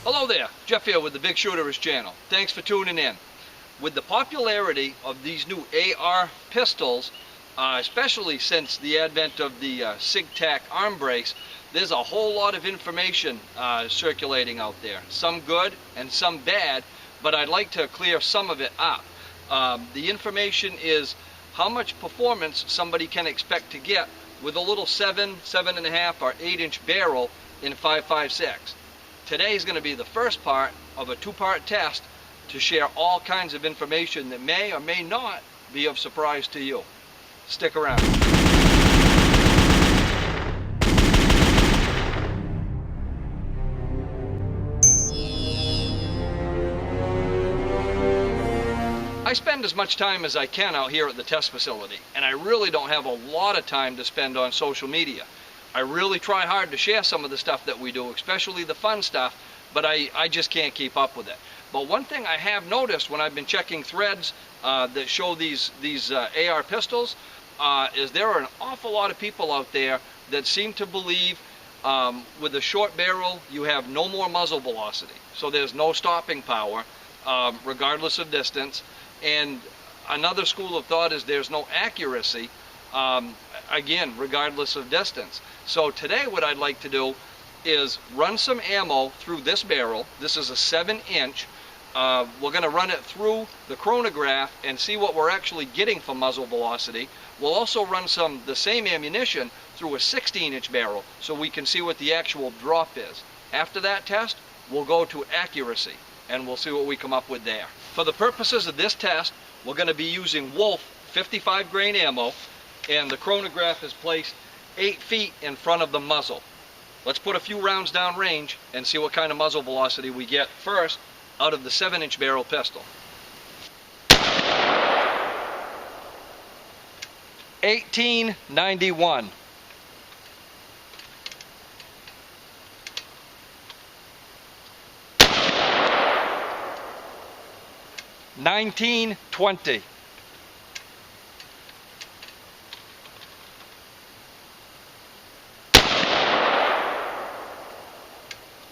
Hello there, Jeff here with the Bigshooterist channel. Thanks for tuning in. With the popularity of these new AR pistols, especially since the advent of the SIG-TAC arm brace, there's a whole lot of information circulating out there. Some good and some bad, but I'd like to clear some of it up. The information is how much performance somebody can expect to get with a little 7, 7.5, or 8-inch barrel in 5.56. Today is going to be the first part of a two-part test to share all kinds of information that may or may not be of surprise to you. Stick around. I spend as much time as I can out here at the test facility, and I really don't have a lot of time to spend on social media. I really try hard to share some of the stuff that we do, especially the fun stuff, but I just can't keep up with it. But one thing I have noticed when I've been checking threads that show these AR pistols is there are an awful lot of people out there that seem to believe with a short barrel you have no more muzzle velocity. So there's no stopping power regardless of distance. And another school of thought is there's no accuracy, again, regardless of distance. So today what I'd like to do is run some ammo through this barrel. This is a 7-inch. We're going to run it through the chronograph and see what we're actually getting for muzzle velocity. We'll also run the same ammunition through a 16-inch barrel so we can see what the actual drop is. After that test, we'll go to accuracy and we'll see what we come up with there. For the purposes of this test, we're going to be using Wolf 55 grain ammo, and the chronograph is placed 8 feet in front of the muzzle. Let's put a few rounds down range and see what kind of muzzle velocity we get first out of the 7-inch barrel pistol. 1891. 1920.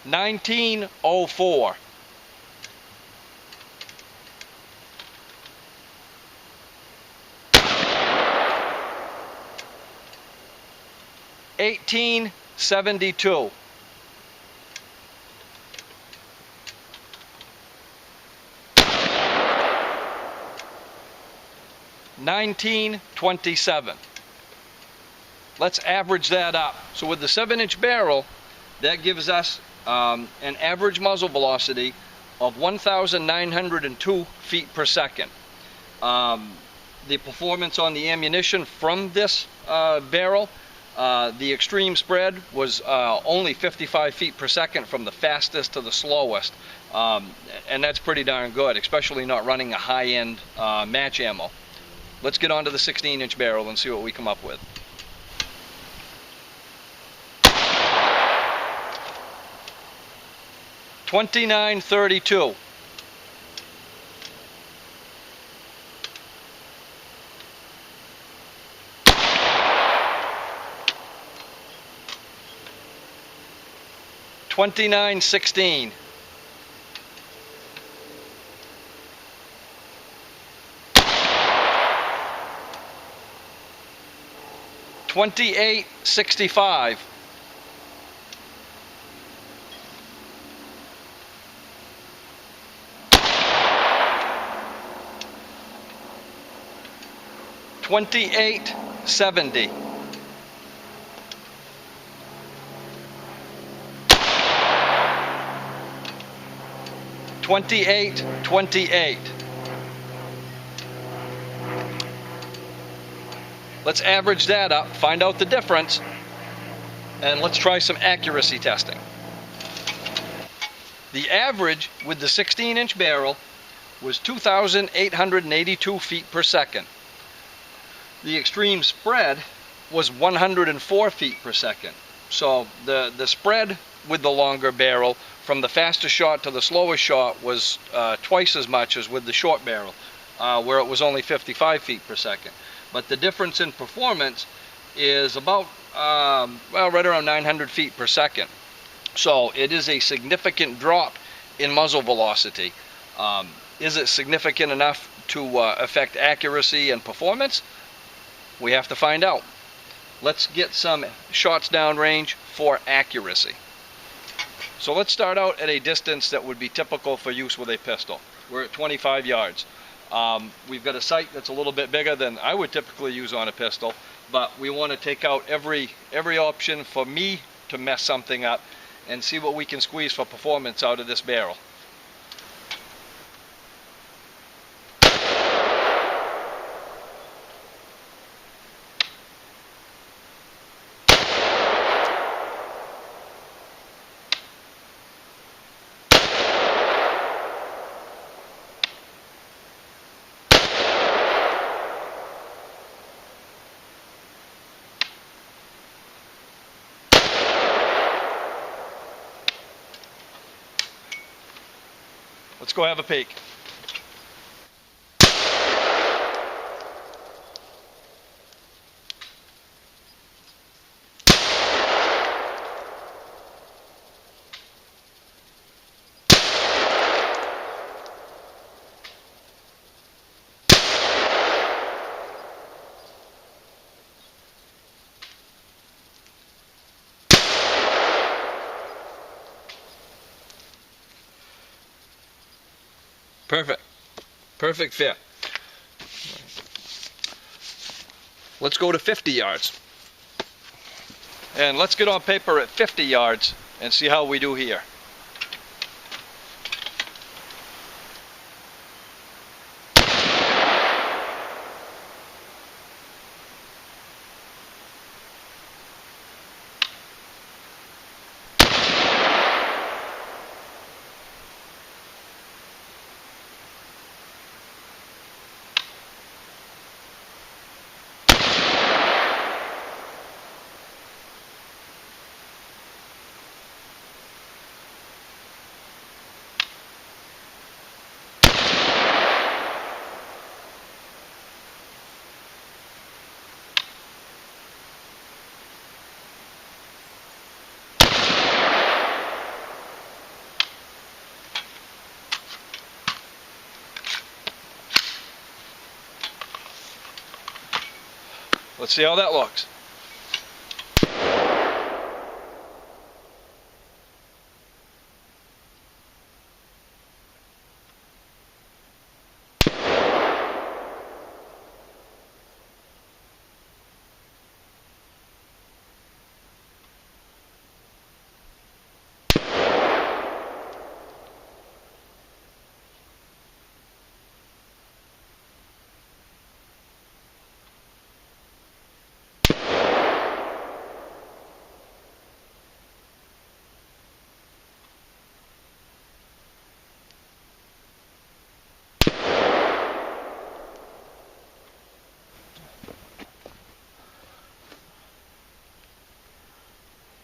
1904. 1872. 1927. Let's average that up. So with the 7-inch barrel, that gives us an average muzzle velocity of 1,902 feet per second. The performance on the ammunition from this barrel, the extreme spread was only 55 feet per second from the fastest to the slowest. And that's pretty darn good, especially not running a high-end match ammo. Let's get onto the 16-inch barrel and see what we come up with. $29.32. $29.16. $28.65. $28.70. $28.28. Let's average that up, find out the difference, and let's try some accuracy testing. The average with the 16-inch barrel was 2,882 feet per second. The extreme spread was 104 feet per second. So the spread with the longer barrel from the fastest shot to the slowest shot was twice as much as with the short barrel, where it was only 55 feet per second. But the difference in performance is about, well, right around 900 feet per second. So it is a significant drop in muzzle velocity. Is it significant enough to affect accuracy and performance? We have to find out. Let's get some shots downrange for accuracy. So let's start out at a distance that would be typical for use with a pistol. We're at 25 yards. We've got a sight that's a little bit bigger than I would typically use on a pistol, but we want to take out every option for me to mess something up and see what we can squeeze for performance out of this barrel. Let's go have a peek. Perfect. Perfect fit. Let's go to 50 yards. And let's get on paper at 50 yards and see how we do here. Let's see how that looks.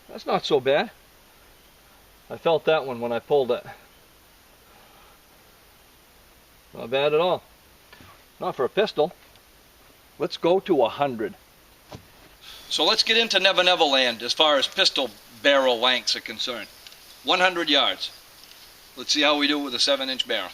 That's not so bad. I felt that one when I pulled it. Not bad at all. Not for a pistol. Let's go to 100. So let's get into Never Never Land as far as pistol barrel lengths are concerned. 100 yards. Let's see how we do with a 7-inch barrel.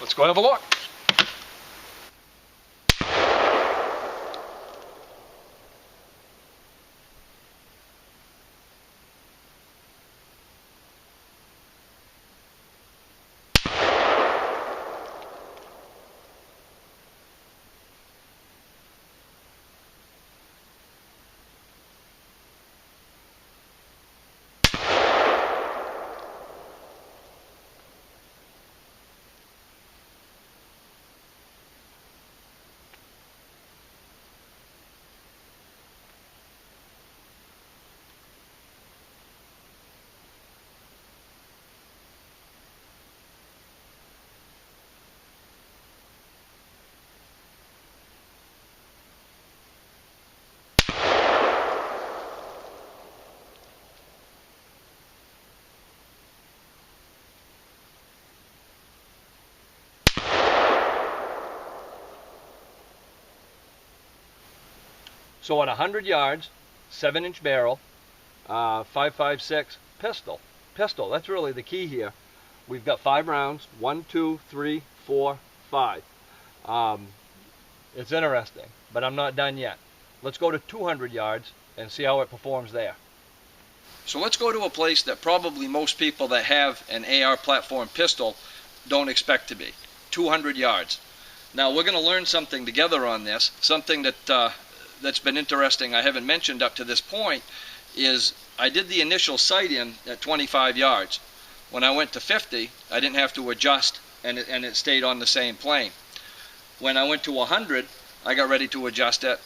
Let's go have a look. So at 100 yards, 7-inch barrel, 5.56 pistol. Pistol, that's really the key here. We've got 5 rounds, 1, 2, 3, 4, 5. It's interesting, but I'm not done yet. Let's go to 200 yards and see how it performs there. So let's go to a place that probably most people that have an AR platform pistol don't expect to be. 200 yards. Now we're going to learn something together on this, something that that's been interesting I haven't mentioned up to this point is I did the initial sight in at 25 yards. When I went to 50, I didn't have to adjust and it stayed on the same plane. When I went to 100, I got ready to adjust it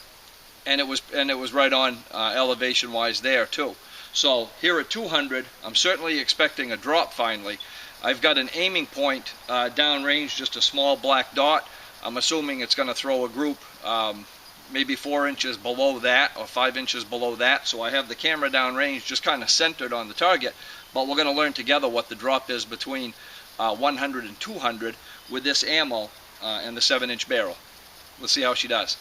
and it was right on elevation wise there too. So here at 200, I'm certainly expecting a drop finally. I've got an aiming point downrange, just a small black dot. I'm assuming it's going to throw a group maybe 4 inches below that or 5 inches below that, so I have the camera downrange just kind of centered on the target, but we're going to learn together what the drop is between 100 and 200 with this ammo and the 7-inch barrel. Let's see how she does.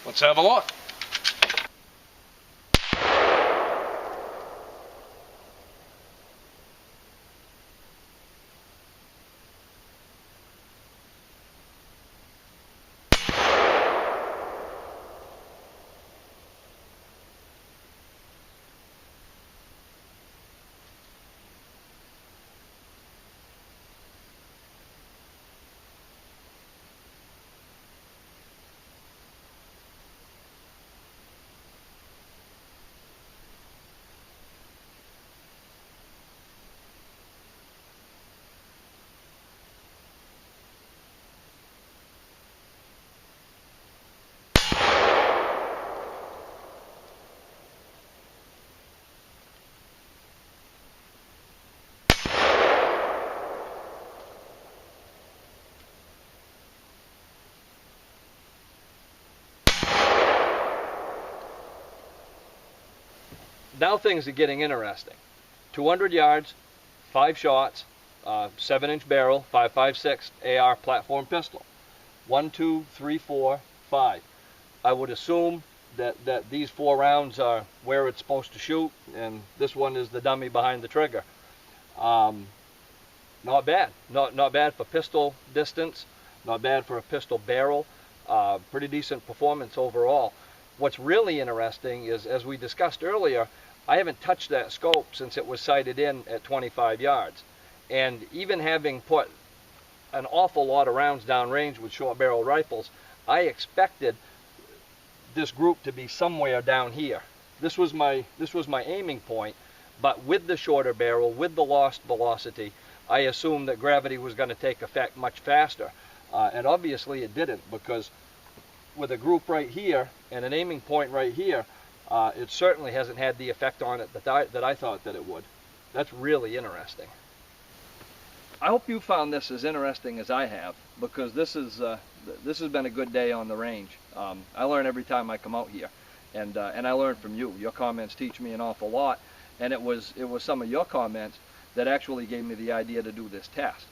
Let's have a look. Now things are getting interesting. 200 yards, 5 shots, 7-inch barrel, 5.56 AR platform pistol. 1, 2, 3, 4, 5. I would assume that these 4 rounds are where it's supposed to shoot, and this one is the dummy behind the trigger. Not bad. Not bad for pistol distance. Not bad for a pistol barrel. Pretty decent performance overall. What's really interesting is, as we discussed earlier, I haven't touched that scope since it was sighted in at 25 yards. And even having put an awful lot of rounds downrange with short barrel rifles, I expected this group to be somewhere down here. This was my aiming point, but with the shorter barrel, with the lost velocity, I assumed that gravity was going to take effect much faster. And obviously it didn't, because with a group right here and an aiming point right here, it certainly hasn't had the effect on it that I thought that it would. That's really interesting. I hope you found this as interesting as I have, because this has been a good day on the range. I learn every time I come out here, and I learn from you. Your comments teach me an awful lot, and it was some of your comments that actually gave me the idea to do this test.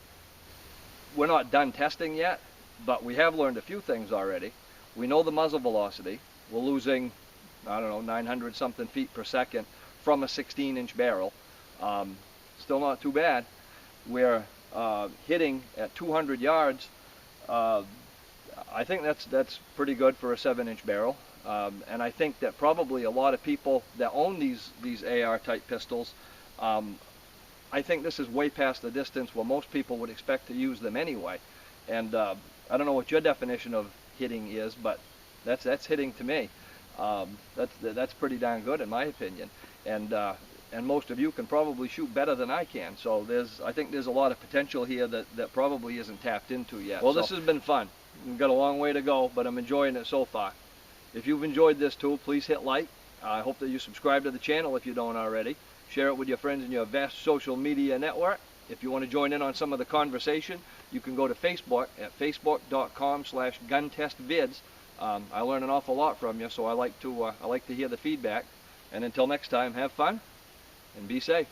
We're not done testing yet, but we have learned a few things already. We know the muzzle velocity. We're losing, I don't know, 900 something feet per second from a 16-inch barrel. Still not too bad. We're hitting at 200 yards. I think that's pretty good for a 7-inch barrel. And I think that probably a lot of people that own these AR type pistols, I think this is way past the distance where most people would expect to use them anyway. And I don't know what your definition of hitting is, but that's hitting to me. That's pretty darn good in my opinion. And most of you can probably shoot better than I can. So I think there's a lot of potential here that probably isn't tapped into yet. Well, this has been fun. We've got a long way to go, but I'm enjoying it so far. If you've enjoyed this tool, please hit like. I hope that you subscribe to the channel if you don't already. Share it with your friends in your vast social media network. If you want to join in on some of the conversation, you can go to Facebook at facebook.com/guntestvids. I learn an awful lot from you, so I like to hear the feedback. And until next time, have fun and be safe.